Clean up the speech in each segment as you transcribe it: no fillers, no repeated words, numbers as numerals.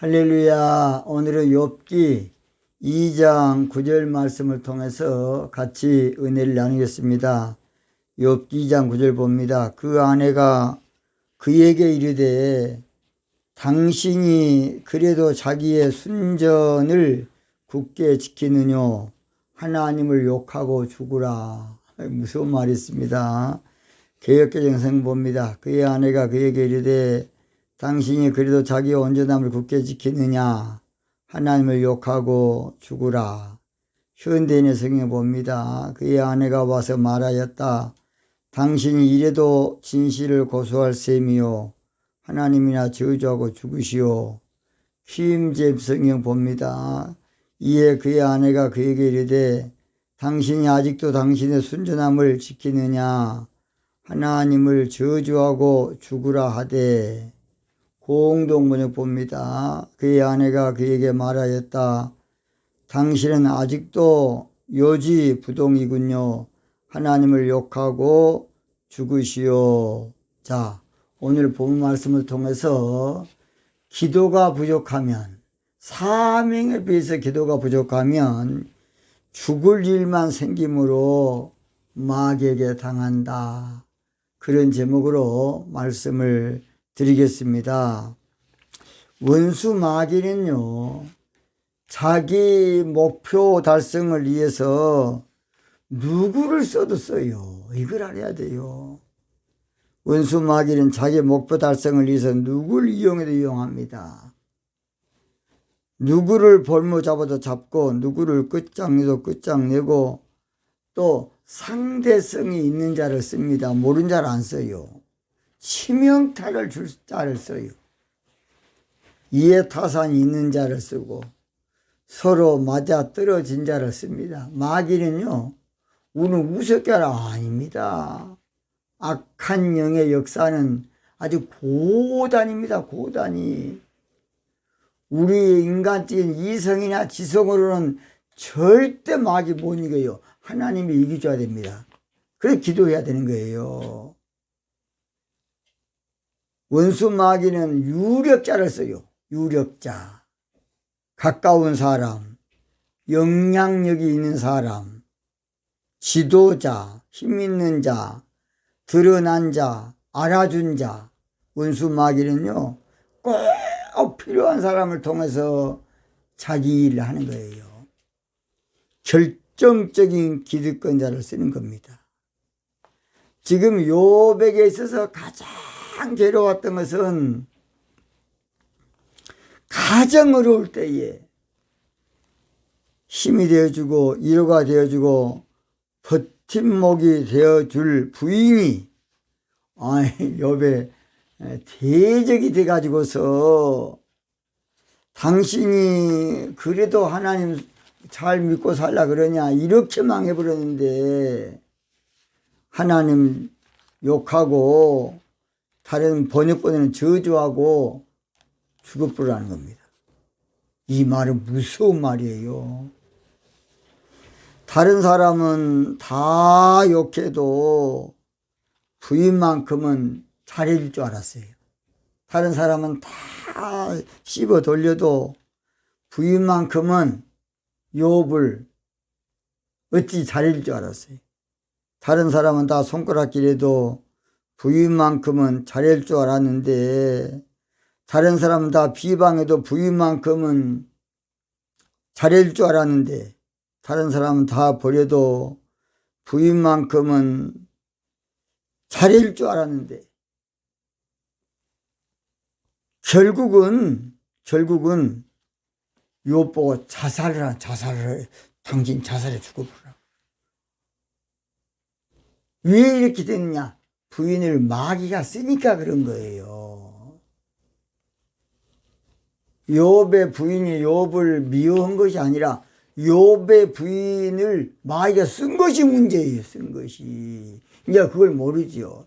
할렐루야. 오늘은 욥기 2장 9절 말씀을 통해서 같이 은혜를 나누겠습니다. 욥기 2장 9절 봅니다. 그 아내가 그에게 이르되 당신이 그래도 자기의 순전을 굳게 지키느뇨 하나님을 욕하고 죽으라. 무서운 말이 있습니다. 개역개정성 봅니다. 그의 아내가 그에게 이르되 당신이 그래도 자기의 온전함을 굳게 지키느냐 하나님을 욕하고 죽으라. 현대인의 성경에 봅니다. 그의 아내가 와서 말하였다. 당신이 이래도 진실을 고소할 셈이요 하나님이나 저주하고 죽으시오. 휘임제 성경 봅니다. 이에 그의 아내가 그에게 이르되 당신이 아직도 당신의 순전함을 지키느냐 하나님을 저주하고 죽으라 하되. 공동번역 봅니다. 그의 아내가 그에게 말하였다. 당신은 아직도 요지부동이군요. 하나님을 욕하고 죽으시오. 자, 오늘 본 말씀을 통해서 기도가 부족하면, 사명에 비해서 기도가 부족하면 죽을 일만 생기므로 마귀에게 당한다. 그런 제목으로 말씀을 드리겠습니다. 원수 마귀는요, 자기 목표 달성을 위해서 누구를 써도 써요. 이걸 알아야 돼요. 원수 마귀는 자기 목표 달성을 위해서 누구를 이용해도 이용합니다. 누구를 볼모 잡아도 잡고 누구를 끝장내도 끝장내고 또 상대성이 있는 자를 씁니다. 모르는 자를 안 써요. 치명타를 줄 자를 써요. 이해타산이 있는 자를 쓰고 서로 맞아 떨어진 자를 씁니다. 마귀는요, 우는 우습게라 아닙니다. 악한 영의 역사는 아주 고단입니다. 고단이. 우리 인간적인 이성이나 지성으로는 절대 마귀 못 이겨요. 하나님이 이겨줘야 됩니다. 그래서 기도해야 되는 거예요. 원수 마귀는 유력자를 써요. 유력자. 가까운 사람, 영향력이 있는 사람, 지도자, 힘 있는 자, 드러난 자, 알아준 자. 원수 마귀는요, 꼭 필요한 사람을 통해서 자기 일을 하는 거예요. 결정적인 기득권자를 쓰는 겁니다. 지금 욥에게 있어서 가장 괴로웠던 것은 가장 어려울 때에 힘이 되어주고 위로가 되어주고 버팀목이 되어줄 부인이 욥의 대적이 돼가지고서 당신이 그래도 하나님 잘 믿고 살라 그러냐 이렇게 망해버렸는데 하나님 욕하고 다른 번역본에는 저주하고 죽어버리라는 겁니다. 이 말은 무서운 말이에요. 다른 사람은 다 욕해도 부인만큼은 잘해줄 줄 알았어요. 다른 사람은 다 씹어 돌려도 부인만큼은 욥을 어찌 잘해줄 줄 알았어요. 다른 사람은 다 손가락질해도 부인만큼은 잘할 줄 알았는데 다른 사람은 다 비방해도 부인만큼은 잘할 줄 알았는데 다른 사람은 다 버려도 부인만큼은 잘할 줄 알았는데 결국은 욥 보고 자살을 당신 자살해 죽어보라. 왜 이렇게 됐느냐? 부인을 마귀가 쓰니까 그런 거예요. 욥의 부인이 욥을 미워한 것이 아니라 욥의 부인을 마귀가 쓴 것이 문제예요. 쓴 것이. 이제 그걸 모르죠.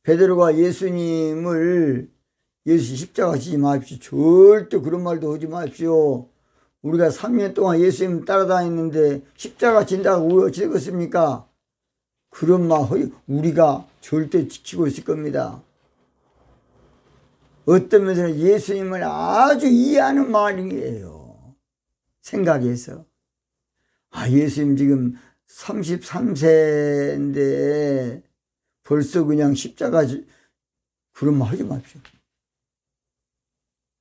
베드로가 예수님을 예수 십자가 지지 마십시오. 절대 그런 말도 하지 마십시오. 우리가 3년 동안 예수님 따라다녔는데 십자가 진다고 우리 어찌 되겠습니까? 그런 말 우리가 절대 지키고 있을 겁니다. 어떤 면에서는 예수님을 아주 이해하는 말이에요. 생각해서. 예수님 지금 33세인데 벌써 그냥 십자가, 그런 말 하지 마십시오.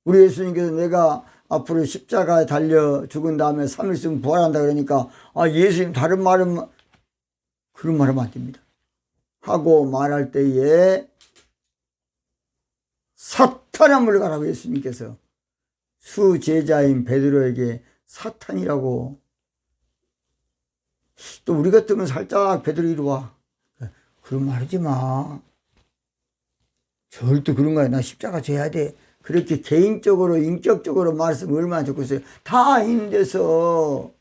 우리 예수님께서 내가 앞으로 십자가에 달려 죽은 다음에 3일 있으면 부활한다 그러니까 예수님 다른 말은, 그런 말 하면 안 됩니다. 하고 말할 때에 사탄아 물러가라고 예수님께서 수제자인 베드로에게 사탄이라고. 또 우리 같으면 살짝 베드로 이리 와, 그런 말 하지 마. 절대 그런 거야. 나 십자가 져야 돼. 그렇게 개인적으로 인격적으로 말씀을 얼마나 좋겠어요. 다 있는 데서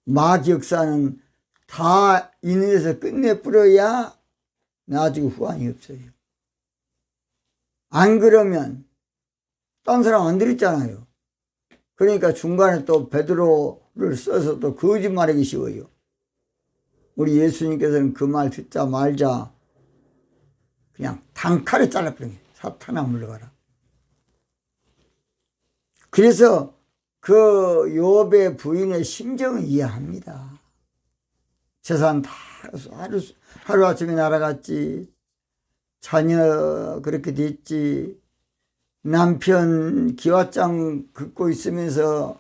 막 역사는 다 있는 데서 끝내 뿌려야 나중에 후환이 없어요. 안 그러면 딴 사람 안 들었잖아요. 그러니까 중간에 또 베드로를 써서 또 거짓말하기 쉬워요. 우리 예수님께서는 그 말 듣자 말자 그냥 단칼에 잘라버린 거예요. 사탄아 물러가라. 그래서 그 욥의 부인의 심정을 이해합니다. 재산 다 하루아침에 날아갔지. 자녀 그렇게 됐지. 남편 기와장 긋고 있으면서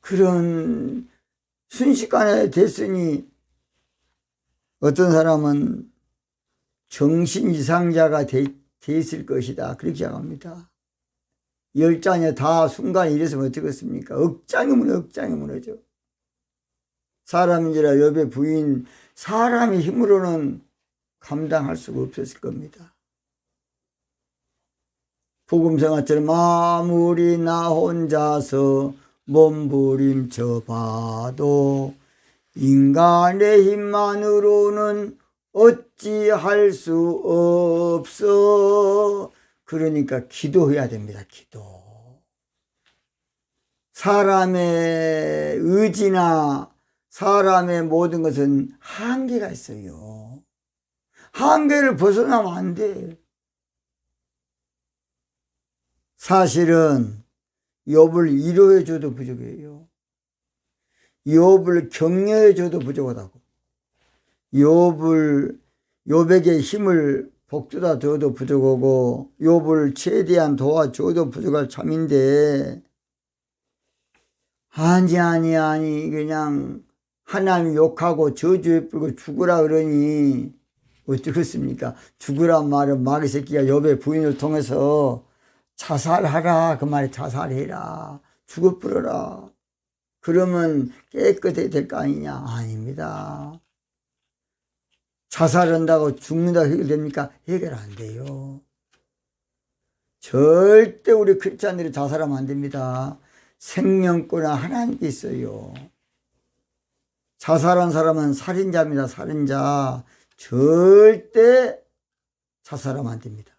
그런 순식간에 됐으니 어떤 사람은 정신 이상자가 됐을 것이다. 그렇게 생각합니다. 10자녀 다 순간에 이랬으면 어떻겠습니까? 억장이 무너져. 사람인지라 욥의 부인, 사람의 힘으로는 감당할 수가 없었을 겁니다. 복음성화처럼 아무리 나 혼자서 몸부림쳐 봐도 인간의 힘만으로는 어찌할 수 없어. 그러니까 기도해야 됩니다. 기도. 사람의 의지나 사람의 모든 것은 한계가 있어요. 한계를 벗어나면 안 돼. 사실은 욥을 위로해줘도 부족해요. 욥을 격려해줘도 부족하다고. 욥에게 힘을 복주다 줘도 부족하고 욥을 최대한 도와줘도 부족할 참인데 아니 그냥 하나님 욕하고 저주에 뿌리고 죽으라 그러니 어쩌겠습니까? 죽으란 말은 마귀 새끼가 욥의 부인을 통해서 자살하라 그 말이 자살해라 죽어버려라 그러면 깨끗해야 될 거 아니냐? 아닙니다. 자살한다고 죽는다고 해결됩니까? 해결 안 돼요. 절대 우리 크리스찬들이 자살하면 안 됩니다. 생명권은 하나님께 있어요. 자살한 사람은 살인자입니다. 살인자. 절대 자살하면 안 됩니다.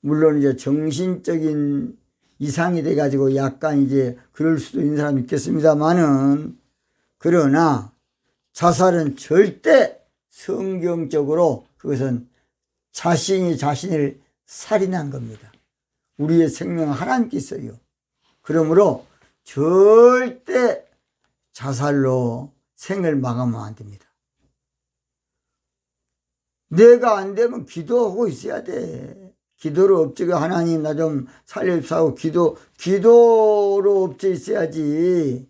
물론 이제 정신적인 이상이 돼가지고 약간 이제 그럴 수도 있는 사람이 있겠습니다만은 그러나 자살은 절대 성경적으로 그것은 자신이 자신을 살인한 겁니다. 우리의 생명은 하나님께 있어요. 그러므로 절대 자살로 생을 마감하면 안 됩니다. 내가 안 되면 기도하고 있어야 돼. 기도로 업적이 하나님 나 좀 살려주사고 기도로 업적 있어야지.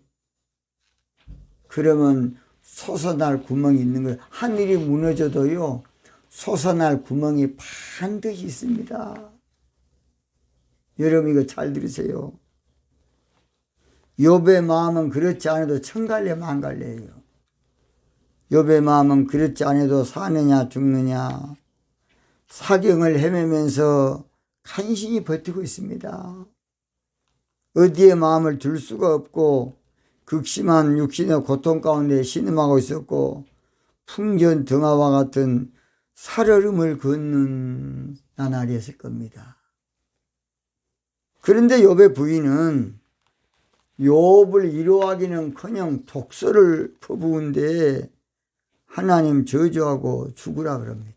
그러면 솟아날 구멍이 있는 거예요. 하늘이 무너져도요. 솟아날 구멍이 반드시 있습니다. 여러분 이거 잘 들으세요. 욥의 마음은 그렇지 않아도 천갈래 만갈래예요. 욥의 마음은 그렇지 않아도 사느냐 죽느냐 사경을 헤매면서 간신히 버티고 있습니다. 어디에 마음을 둘 수가 없고 극심한 육신의 고통 가운데 신음하고 있었고 풍전 등화와 같은 살얼음을 걷는 나날이었을 겁니다. 그런데 욥의 부인은 욥을 위로하기는커녕 독서를 퍼부은데 하나님 저주하고 죽으라 그럽니다.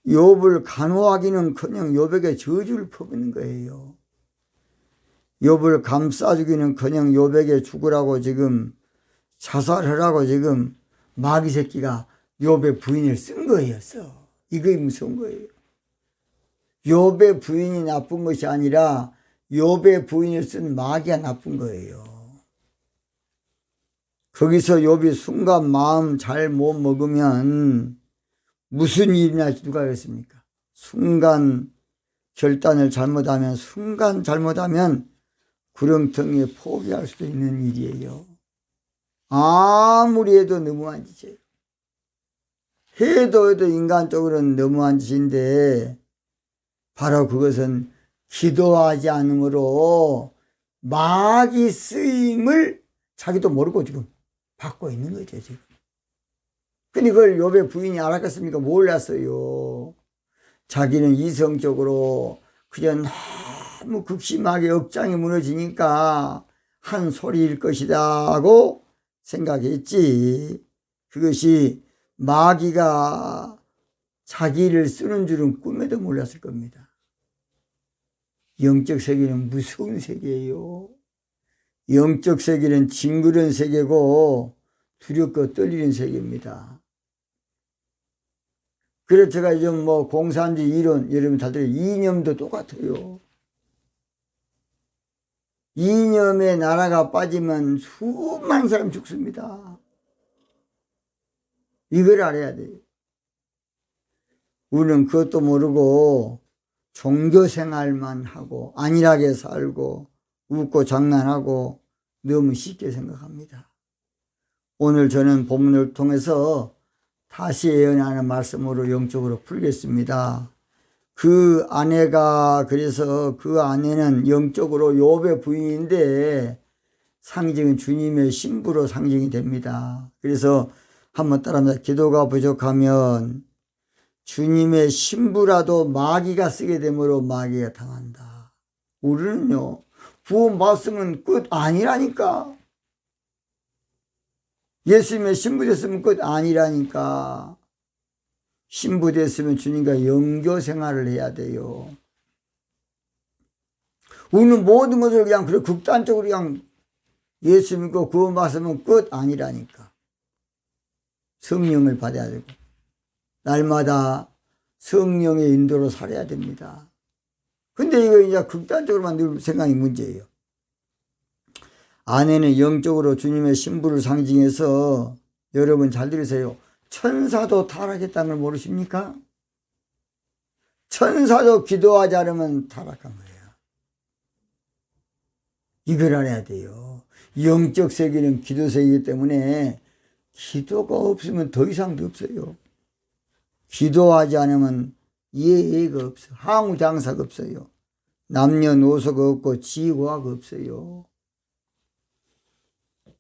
욥을 간호하기는커녕 욥에게 저주를 퍼붓는 거예요. 욥을 감싸주기는커녕 욥에게 죽으라고 지금 자살하라고 지금 마귀 새끼가 욥의 부인을 쓴 거였어. 이게 무서운 거예요. 욥의 부인이 나쁜 것이 아니라 욥의 부인을 쓴 마귀가 나쁜 거예요. 거기서 욥이 순간 마음 잘 못 먹으면 무슨 일이 날지 누가 알겠습니까? 순간 결단을 잘못하면, 순간 잘못하면 구렁텅이에 포기할 수도 있는 일이에요. 아무리 해도 너무한 짓이에요. 해도 인간적으로는 너무한 짓인데 바로 그것은 기도하지 않으므로 마귀 쓰임을 자기도 모르고 지금 받고 있는 거죠, 지금. 근데 그걸 욥의 부인이 알았겠습니까? 몰랐어요. 자기는 이성적으로 그저 너무 극심하게 억장이 무너지니까 한 소리일 것이다 하고 생각했지. 그것이 마귀가 자기를 쓰는 줄은 꿈에도 몰랐을 겁니다. 영적 세계는 무서운 세계예요. 영적 세계는 징그러운 세계고 두렵고 떨리는 세계입니다. 그래서 제가 요즘 공산주의 이론, 여러분 다들 이념도 똑같아요. 이념의 나라가 빠지면 수많은 사람 죽습니다. 이걸 알아야 돼요. 우리는 그것도 모르고 종교 생활만 하고 안일하게 살고 웃고 장난하고 너무 쉽게 생각합니다. 오늘 저는 본문을 통해서 다시 예언하는 말씀으로 영적으로 풀겠습니다. 그 아내가, 그래서 그 아내는 영적으로 욥의 부인인데 상징은 주님의 신부로 상징이 됩니다. 그래서 한번 따라합니다. 기도가 부족하면 주님의 신부라도 마귀가 쓰게 되므로 마귀가 당한다. 우리는요, 구원 받았으면 끝 아니라니까. 예수님의 신부 됐으면 끝 아니라니까. 신부 됐으면 주님과 영교 생활을 해야 돼요. 우리는 모든 것을 그냥 극단적으로 그냥 예수 믿고 구원 받았으면 끝 아니라니까. 성령을 받아야 되고 날마다 성령의 인도로 살아야 됩니다. 근데 이거 이제 극단적으로만 늘 생각이 문제예요. 아내는 영적으로 주님의 신부를 상징해서, 여러분 잘 들으세요. 천사도 타락했다는 걸 모르십니까? 천사도 기도하지 않으면 타락한 거예요. 이걸 알아야 돼요. 영적 세계는 기도 세계이기 때문에 기도가 없으면 더 이상도 없어요. 기도하지 않으면 예의가 없어요. 항우장사가 없어요. 남녀노소가 없고 지화가 없어요.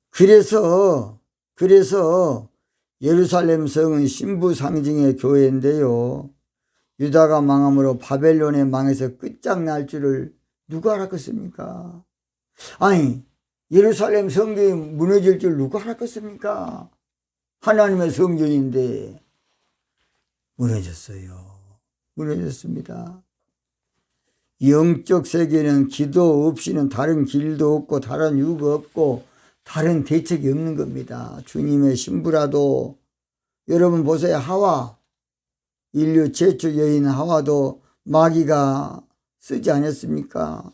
그래서 예루살렘 성은 신부 상징의 교회인데요. 유다가 망함으로 바벨론의 망에서 끝장날 줄을 누가 알았겠습니까? 아니, 예루살렘 성경이 무너질 줄 누가 알았겠습니까? 하나님의 성전인데 무너졌어요. 무너졌습니다. 영적 세계는 기도 없이는 다른 길도 없고 다른 이유가 없고 다른 대책이 없는 겁니다. 주님의 신부라도, 여러분 보세요. 하와, 인류 최초 여인 하와도 마귀가 쓰지 않았습니까?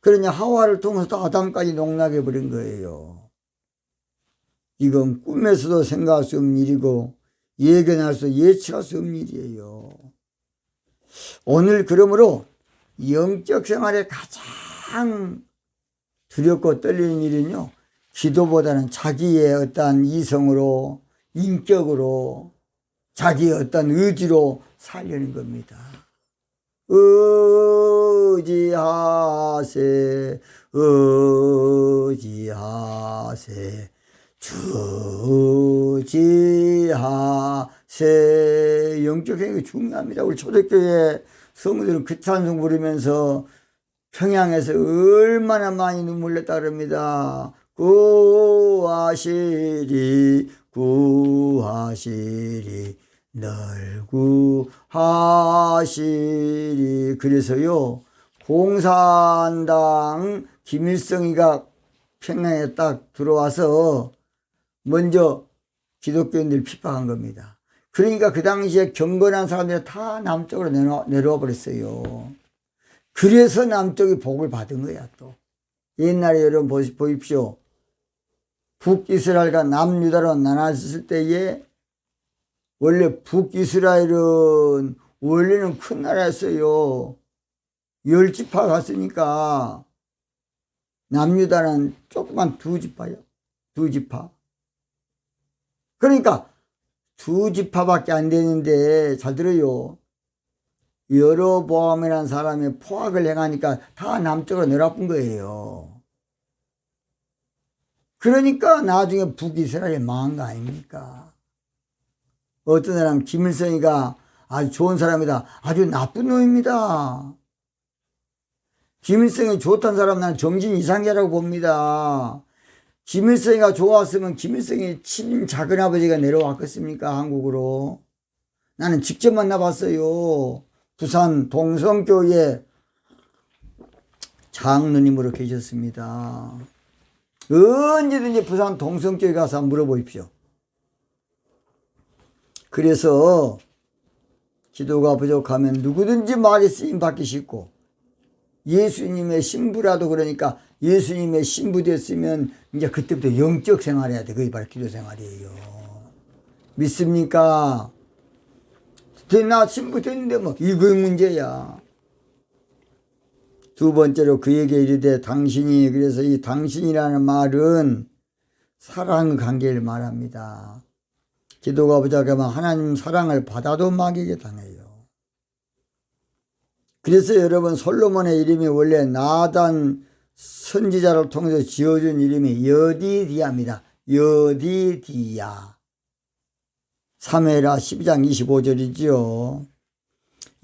그러냐 하와를 통해서 아담까지 농락해 버린 거예요. 이건 꿈에서도 생각할 수 없는 일이고 예견할 수, 예측할 수 없는 일이에요. 오늘 그러므로 영적 생활에 가장 두렵고 떨리는 일은요, 기도보다는 자기의 어떤 이성으로, 인격으로, 자기의 어떤 의지로 살려는 겁니다. 의지하세, 의지하세, 주지하세. 영적 행위가 중요합니다. 우리 초대교회 성도들은 그 찬송 부르면서 평양에서 얼마나 많이 눈물 냈다 그럽니다. 구하시리 구하시리 널 구하시리. 그래서요, 공산당 김일성이가 평양에 딱 들어와서 먼저 기독교인들 핍박한 겁니다. 그러니까 그 당시에 경건한 사람들이 다 남쪽으로 내려와 버렸어요. 그래서 남쪽이 복을 받은 거야. 또 옛날에 여러분 보십시오. 북이스라엘과 남유다로 나눠졌을 때에 원래 북이스라엘은 원래는 큰 나라였어요. 10지파 갔으니까 남유다는 조그만 2지파요. 2지파. 그러니까 2지파밖에 안 되는데, 잘 들어요. 여로보암이라는 사람이 포악을 행하니까 다 남쪽으로 내려쁜 거예요. 그러니까 나중에 북이스라엘이 망한 거 아닙니까? 어떤 사람 김일성이가 아주 좋은 사람이다. 아주 나쁜 놈입니다. 김일성이 좋다는 사람 나는 정신 이상자라고 봅니다. 김일성이가 좋았으면 김일성이 친인 작은아버지가 내려왔겠습니까? 한국으로. 나는 직접 만나봤어요. 부산 동성교회 장로님으로 계셨습니다. 언제든지 부산 동성교회 가서 한번 물어보십시오. 그래서 기도가 부족하면 누구든지 말이 쓰임 받기 쉽고, 예수님의 신부라도 그러니까 예수님의 신부 됐으면 이제 그때부터 영적 생활해야 돼. 그게 바로 기도 생활이에요. 믿습니까? 나 신부 됐는데 뭐 이거 문제야. 두 번째로 그에게 이르되 당신이, 그래서 이 당신이라는 말은 사랑 관계를 말합니다. 기도가 부족하면 하나님 사랑을 받아도 마귀에게 당해요. 그래서 여러분 솔로몬의 이름이 원래 나단 선지자를 통해서 지어준 이름이 여디디아입니다. 여디디아. 사무엘하 12장 25절이지요.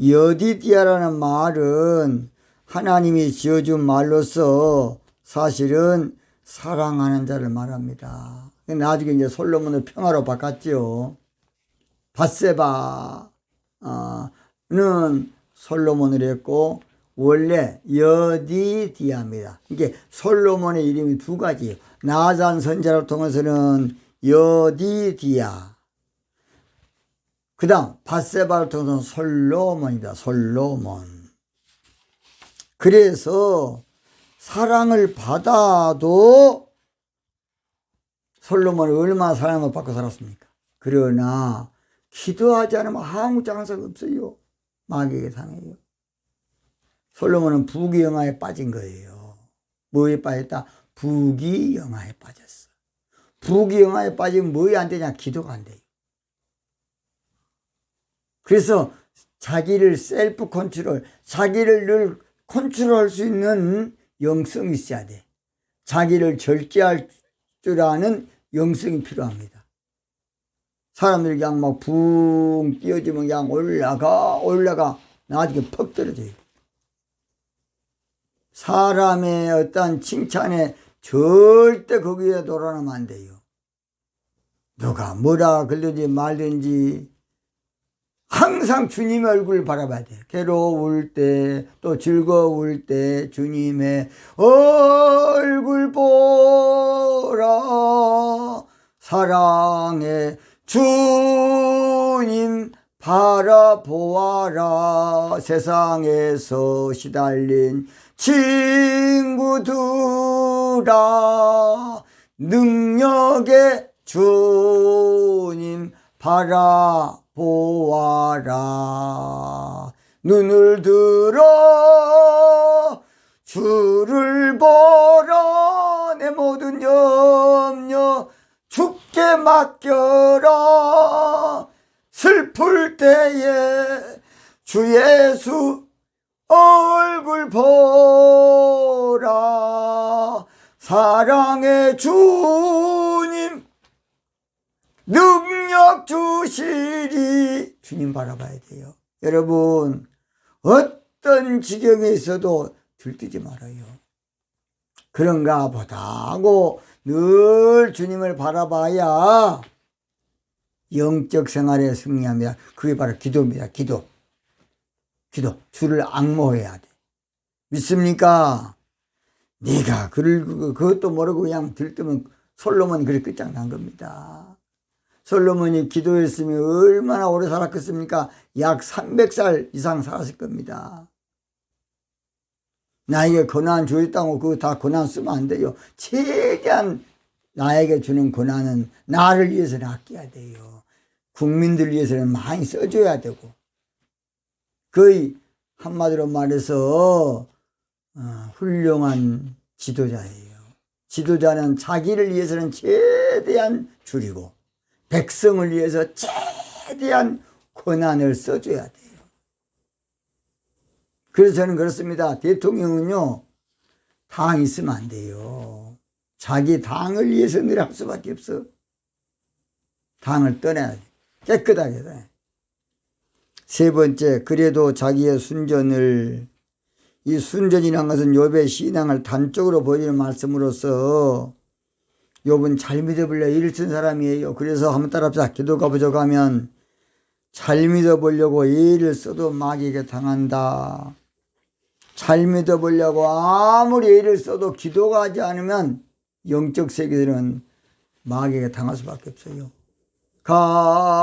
여디디아라는 말은 하나님이 지어준 말로서 사실은 사랑하는 자를 말합니다. 나중에 이제 솔로몬을 평화로 바꿨죠. 밧세바는 솔로몬을 했고 원래 여디디아입니다. 이게 솔로몬의 이름이 두 가지예요. 나단 선지자를 통해서는 여디디아, 그 다음 밧세바를 통해서는 솔로몬이다. 솔로몬. 그래서 사랑을 받아도 솔로몬이 얼마나 사랑을 받고 살았습니까? 그러나 기도하지 않으면 아무 장사가 없어요. 마귀에게 당해요. 솔로몬은 부귀영화에 빠진 거예요. 뭐에 빠졌다? 부귀영화에 빠졌어. 부귀영화에 빠지면 뭐에 안 되냐? 기도가 안 돼요. 그래서 자기를 셀프 컨트롤, 자기를 늘 컨트롤할 수 있는 영성이 있어야 돼. 자기를 절제할 줄 아는 영성이 필요합니다. 사람들이 그냥 막 붕 뛰어지면 그냥 올라가 나중에 퍽 떨어져요. 사람의 어떤 칭찬에 절대 거기에 돌아가면 안 돼요. 누가 뭐라 그러든지 말든지 항상 주님의 얼굴을 바라봐야 돼. 괴로울 때 또 즐거울 때 주님의 얼굴 보라. 사랑의 주님 바라보아라. 세상에서 시달린 친구들아, 능력의 주님 바라보아라. 눈을 들어 주를 보라. 내 모든 염려 주께 맡겨라. 슬플 때에 주 예수 얼굴 보라. 사랑의 주님 능력 주시리. 주님 바라봐야 돼요. 여러분, 어떤 지경에 있어도 들뜨지 말아요. 그런가 보다 하고 늘 주님을 바라봐야 영적 생활에 승리합니다. 그게 바로 기도입니다. 기도. 주를 앙모해야 돼. 믿습니까? 네가 그것도 모르고 그냥 들뜨면 솔로몬이 그렇게 끝장난 겁니다. 솔로몬이 기도했으면 얼마나 오래 살았겠습니까? 약 300살 이상 살았을 겁니다. 나에게 고난 주었다고 그거 다 고난 쓰면 안 돼요. 최대한 나에게 주는 고난은 나를 위해서는 아껴야 돼요. 국민들 위해서는 많이 써줘야 되고. 거의 한마디로 말해서 훌륭한 지도자예요. 지도자는 자기를 위해서는 최대한 줄이고 백성을 위해서 최대한 고난을 써줘야 돼요. 그래서 저는 그렇습니다. 대통령은요, 당 있으면 안 돼요. 자기 당을 위해서 늘 할 수밖에 없어. 당을 떠나야 돼. 깨끗하게 돼. 세 번째, 그래도 자기의 순전을, 이 순전이란 것은 욥의 신앙을 단적으로 보여주는 말씀으로서 욥은 잘 믿어보려 애를 쓴 사람이에요. 그래서 한번 따라합시다. 기도가 부족하면 잘 믿어보려고 애를 써도 마귀에게 당한다. 잘 믿어보려고 아무리 애를 써도 기도가 하지 않으면 영적 세계들은 마귀에게 당할 수밖에 없어요.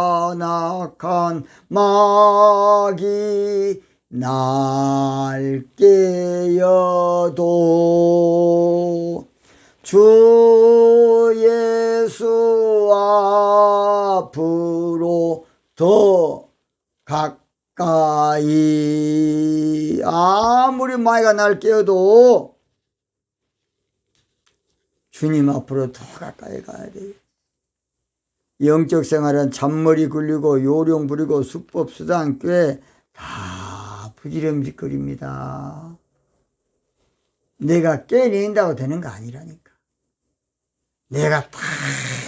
간악한 마귀 날 깨어도 주 예수 앞으로 더 가까이. 아무리 마귀가 날 깨어도 주님 앞으로 더 가까이 가야 돼요. 영적 생활은 잔머리 굴리고 요령 부리고 수법 수단 꽤 다 부지런짓거립니다. 내가 깨낸다고 되는 거 아니라니까. 내가 다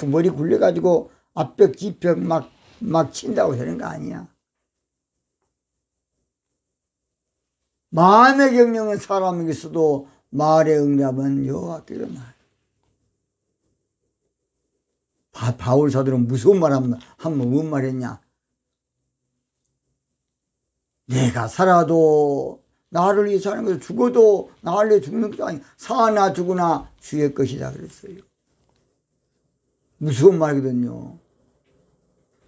머리 굴려가지고 앞벽 뒷벽 막 친다고 되는 거 아니야. 마음의 경영은 사람에게 있어도 말의 응답은 여호와께로 나요. 바울 사도는 무서운 말 하면 뭔 말했냐? 내가 살아도 나를 위해 사는 것을 죽어도 나를 위해 죽는 것도 아니 사나 죽으나 주의 것이다 그랬어요. 무서운 말이거든요.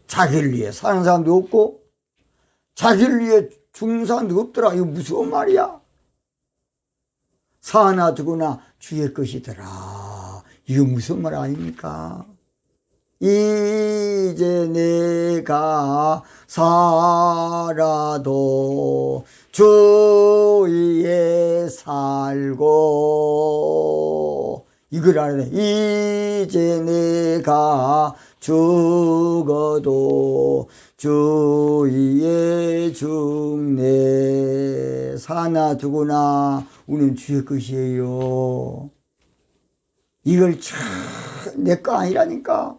자기를 위해 사는 사람도 없고 자기를 위해 죽는 사람도 없더라. 이거 무서운 말이야. 사나 죽으나 주의 것이더라. 이거 무서운 말 아닙니까? 이제 내가 살아도 주 위에 살고 이걸 알아야 돼. 이제 내가 죽어도 주 위에 죽네. 사나 죽으나 우리는 주의 것이에요. 이걸 참 내 거 아니라니까.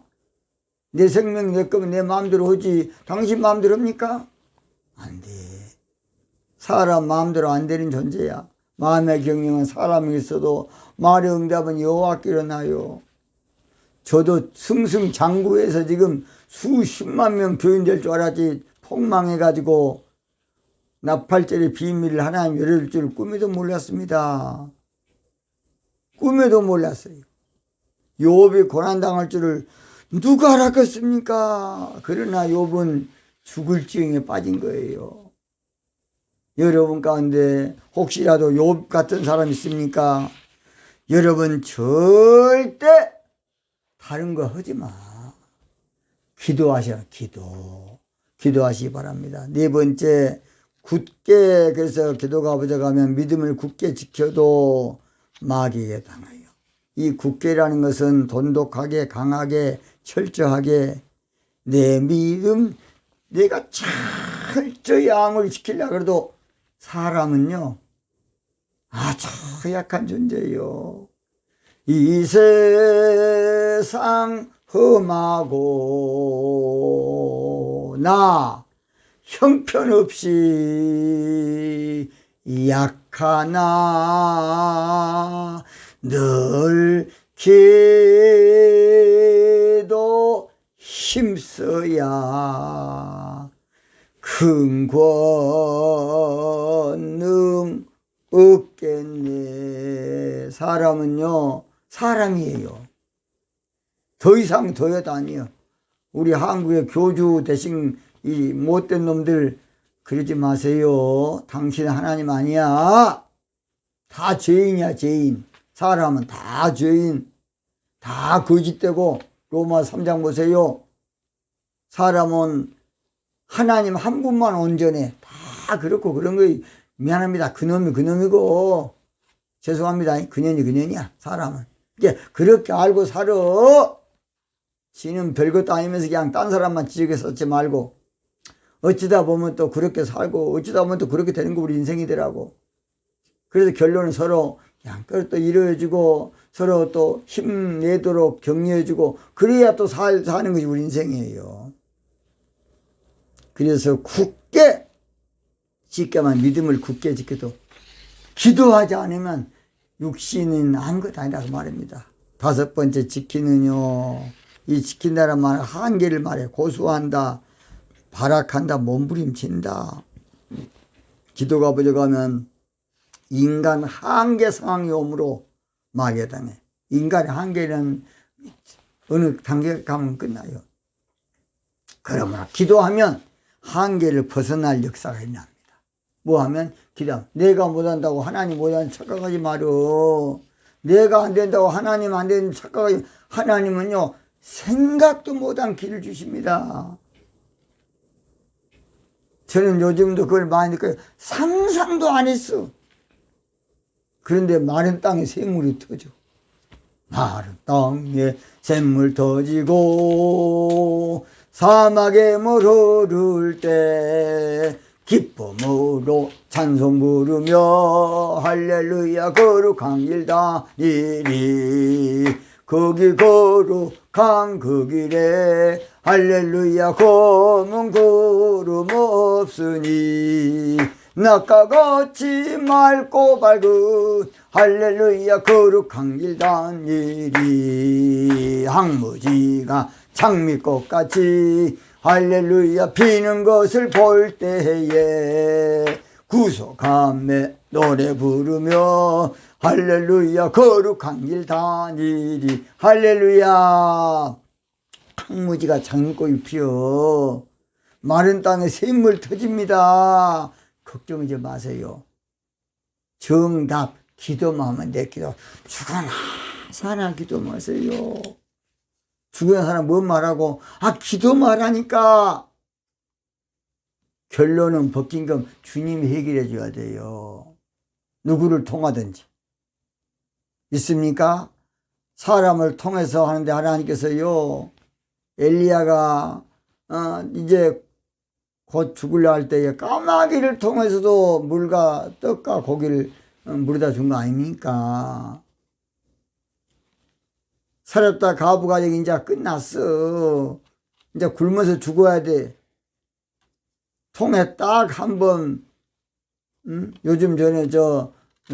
내 생명 내 거면 내 마음대로 하지 당신 마음대로 합니까? 안 돼. 사람 마음대로 안 되는 존재야. 마음의 경영은 사람이 있어도 말의 응답은 여호와께로 나요. 저도 승승장구해서 지금 수십만 명 교인 될 줄 알았지 폭망해가지고 나팔절의 비밀을 하나님 열어줄 줄 꿈에도 몰랐습니다. 꿈에도 몰랐어요. 욥이 고난당할 줄을 누가 알았겠습니까? 그러나 욥은 죽을 지경에 빠진 거예요. 여러분 가운데 혹시라도 욥 같은 사람 있습니까? 여러분 절대 다른 거 하지 마. 기도하셔. 기도하시기 바랍니다. 네 번째, 굳게, 그래서 기도가 부족하면 믿음을 굳게 지켜도 마귀에게 당해요. 이 굳게라는 것은 돈독하게, 강하게, 철저하게 내 믿음, 내가 철저히 암을 지키려고 해도 사람은요, 아주 약한 존재예요. 이 세상 험하고 나 형편없이 약하나 늘 기도 힘써야 큰 권능 없겠네. 사람은요, 사람이에요. 더 이상 더해도 아니에요. 우리 한국의 교주 대신 이 못된 놈들 그러지 마세요. 당신 하나님 아니야. 다 죄인이야, 죄인. 사람은 다 죄인. 다 거짓되고, 로마 3장 보세요. 사람은 하나님 한 분만 온전해. 다 그렇고 그런 거 미안합니다. 그놈이 그놈이고, 죄송합니다. 그년이 그년이야, 사람은. 이제 그렇게 알고 살아. 지는 별것도 아니면서 그냥 딴 사람만 지적해 썼지 말고, 어찌다 보면 또 그렇게 살고, 어찌다 보면 또 그렇게 되는 거 우리 인생이더라고. 그래서 결론은 서로 그냥 또 이루어주고, 서로 또 힘내도록 격려해주고, 그래야 또 사는 것이 우리 인생이에요. 그래서 굳게, 쉽게만 믿음을 굳게 지켜도, 기도하지 않으면 육신은 아무것도 아니라고 말합니다. 5번째 지키는요, 이 지킨다는 말 한계를 말해. 고수한다, 발악한다, 몸부림친다. 기도가 부족하면 인간 한계 상황이 오므로 마귀당해. 인간의 한계는 어느 단계 가면 끝나요. 그러므로 기도하면 한계를 벗어날 역사가 일어납니다. 뭐 하면? 기도하면. 내가 못한다고 하나님 못하는 착각하지 마려. 내가 안 된다고 하나님 안 되는 착각하지. 하나님은요, 생각도 못한 길을 주십니다. 저는 요즘도 그걸 많이 느껴요. 상상도 안 했어. 그런데 마른 땅에 샘물이 터져. 마른 땅에 샘물 터지고 사막에 물 흐를 때 기쁨으로 찬송 부르며 할렐루야 거룩한 길 다니리. 거기 거룩한 그 길에 할렐루야 검은 구름 없으니 낮과 같이 맑고 밝은 할렐루야 거룩한 길 다니리. 황무지가 장미꽃같이 할렐루야 피는 것을 볼 때에 구속함에 노래 부르며 할렐루야 거룩한 길 다니리. 할렐루야. 황무지가 장미꽃이 피어 마른 땅에 샘물 터집니다. 걱정하지 마세요. 정답 기도만 하면 내 기도. 죽어나 사나 기도 마세요. 죽은 사람 뭔 말하고 기도만 하니까. 결론은 벗긴 건 주님이 해결해 줘야 돼요. 누구를 통하든지. 있습니까? 사람을 통해서 하는데 하나님께서요, 엘리야가 이제 곧 죽으려 할 때에 까마귀를 통해서도 물과 떡과 고기를 물에다 준 거 아닙니까? 사렙다 가부 가족이 이제 끝났어. 이제 굶어서 죽어야 돼. 통에 딱 한 번, 요즘 전에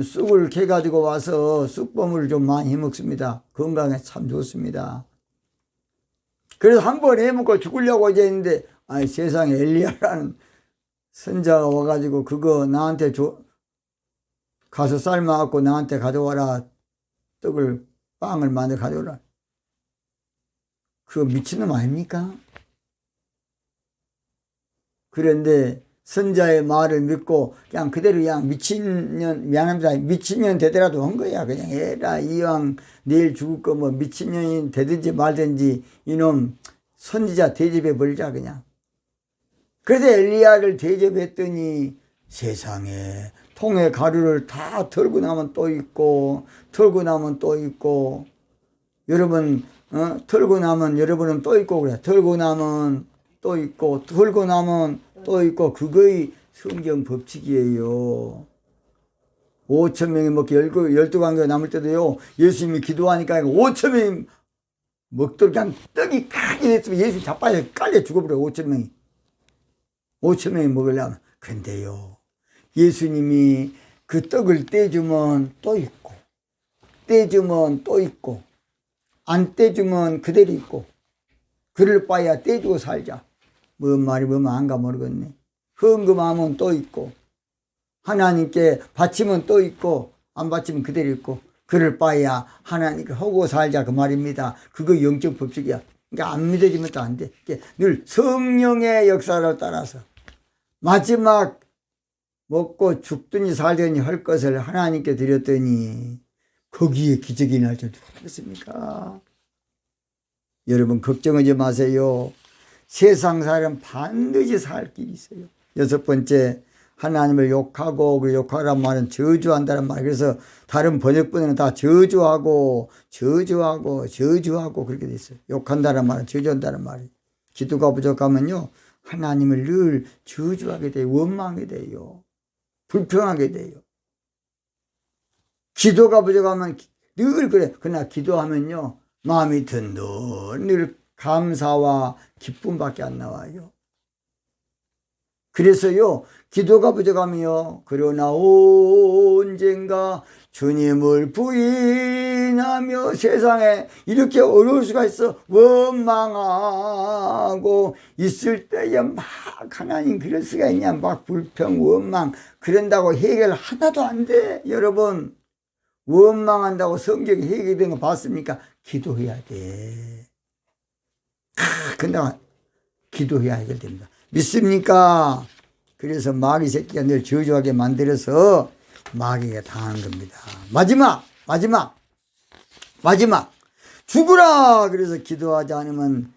쑥을 캐가지고 와서 쑥버무를 좀 많이 해먹습니다. 건강에 참 좋습니다. 그래서 한 번 해먹고 죽으려고 이제 했는데, 세상에 엘리야라는 선자가 와가지고 그거 나한테 가서 삶아갖고 나한테 가져와라. 빵을 만들어 가져오라. 그거 미친놈 아닙니까? 그런데 선자의 말을 믿고 그냥 그대로 그냥 미친년, 미안합니다. 미친년 되더라도 한 거야. 그냥 에라 이왕 내일 죽을 거 뭐 미친년이 되든지 말든지 이놈 선지자 대접해 버리자 그냥. 그래서 엘리야를 대접했더니 세상에 통에 가루를 다 털고 나면 또 있고 털고 나면 또 있고. 여러분 털고 나면 여러분은 또 있고 그래. 털고 나면 또 있고 털고 나면 또 있고. 그거의 성경 법칙이에요. 5천 명이 먹기 12관계가 남을 때도요, 예수님이 기도하니까 5천 명이 먹도록 그냥 떡이 크게 됐으면 예수님 자빠져 깔려 죽어버려. 5천 명이 5천 명이 먹으려면. 그런데요, 예수님이 그 떡을 떼주면 또 있고 떼주면 또 있고 안 떼주면 그대로 있고. 그럴 바에야 떼주고 살자. 뭔 말이 뭐면 안가 모르겠네. 헌금하면 또 있고 하나님께 바치면 또 있고 안 바치면 그대로 있고 그럴 바에야 하나님께 하고 살자 그 말입니다. 그거 영적 법칙이야. 그러니까 안 믿어지면 또 안 돼. 늘 성령의 역사를 따라서 마지막 먹고 죽든지 살든지 할 것을 하나님께 드렸더니 거기에 기적이 날 줄 누가 알겠습니까? 여러분 걱정하지 마세요. 세상 사람 반드시 살 길이 있어요. 여섯 번째, 하나님을 욕하고 그 욕하란 말은 저주한다는 말. 그래서 다른 번역본에는 다 저주하고 그렇게 돼 있어요. 욕한다는 말은 저주한다는 말이. 기도가 부족하면요 하나님을 늘 저주하게 돼요. 원망하게 돼요. 불평하게 돼요. 기도가 부족하면 늘 그래. 그러나 기도하면요 마음이 늘 감사와 기쁨밖에 안 나와요. 그래서요 기도가 부족하면요 그러나 언젠가 주님을 부인하며 세상에 이렇게 어려울 수가 있어. 원망하고 있을 때에 막 하나님 그럴 수가 있냐. 막 불평 원망 그런다고 해결 하나도 안 돼. 여러분 원망한다고 성경에 해결된 거 봤습니까? 기도해야 돼. 근데 기도해야 해결됩니다. 믿습니까? 그래서 마귀 새끼가 늘 저주하게 만들어서 마귀가 당한 겁니다. 마지막 죽으라. 그래서 기도하지 않으면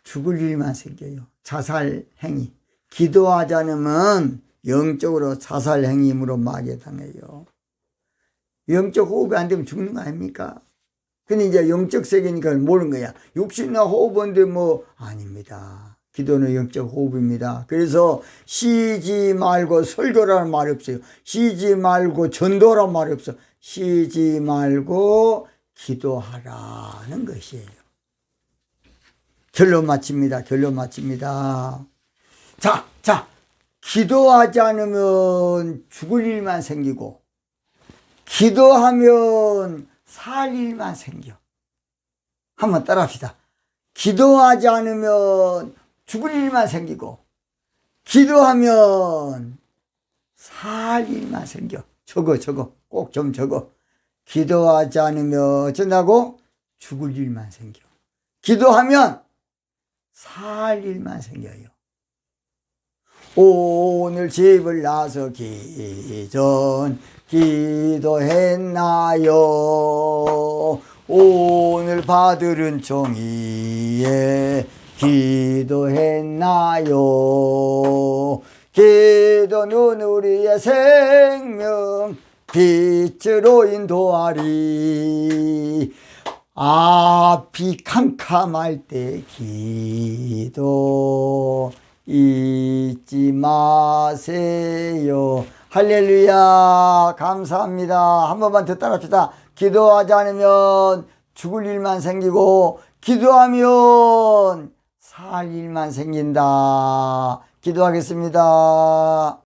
죽을 일만 생겨요. 자살 행위. 기도하지 않으면 영적으로 자살 행위로 마귀에 당해요. 영적 호흡이 안 되면 죽는 거 아닙니까? 근데 이제 영적 세계니까 모르는 거야. 육신나 호흡인데 뭐 아닙니다. 기도는 영적 호흡입니다. 그래서 쉬지 말고 설교라는 말이 없어요. 쉬지 말고 전도라는 말이 없어. 쉬지 말고 기도하라는 것이에요. 결론 마칩니다. 자, 기도하지 않으면 죽을 일만 생기고 기도하면 살 일만 생겨. 한번 따라합시다. 기도하지 않으면 죽을 일만 생기고 기도하면 살 일만 생겨. 적어. 꼭 좀 적어. 기도하지 않으면 어쩐다고? 죽을 일만 생겨. 기도하면 살 일만 생겨요. 오늘 집을 나서 기도했나요? 오늘 받은 종이에 기도했나요? 기도는 우리의 생명 빛으로 인도하리. 앞이 캄캄할 때 기도 잊지 마세요. 할렐루야. 감사합니다. 한 번만 더 따라합시다. 기도하지 않으면 죽을 일만 생기고 기도하면 살 일만 생긴다. 기도하겠습니다.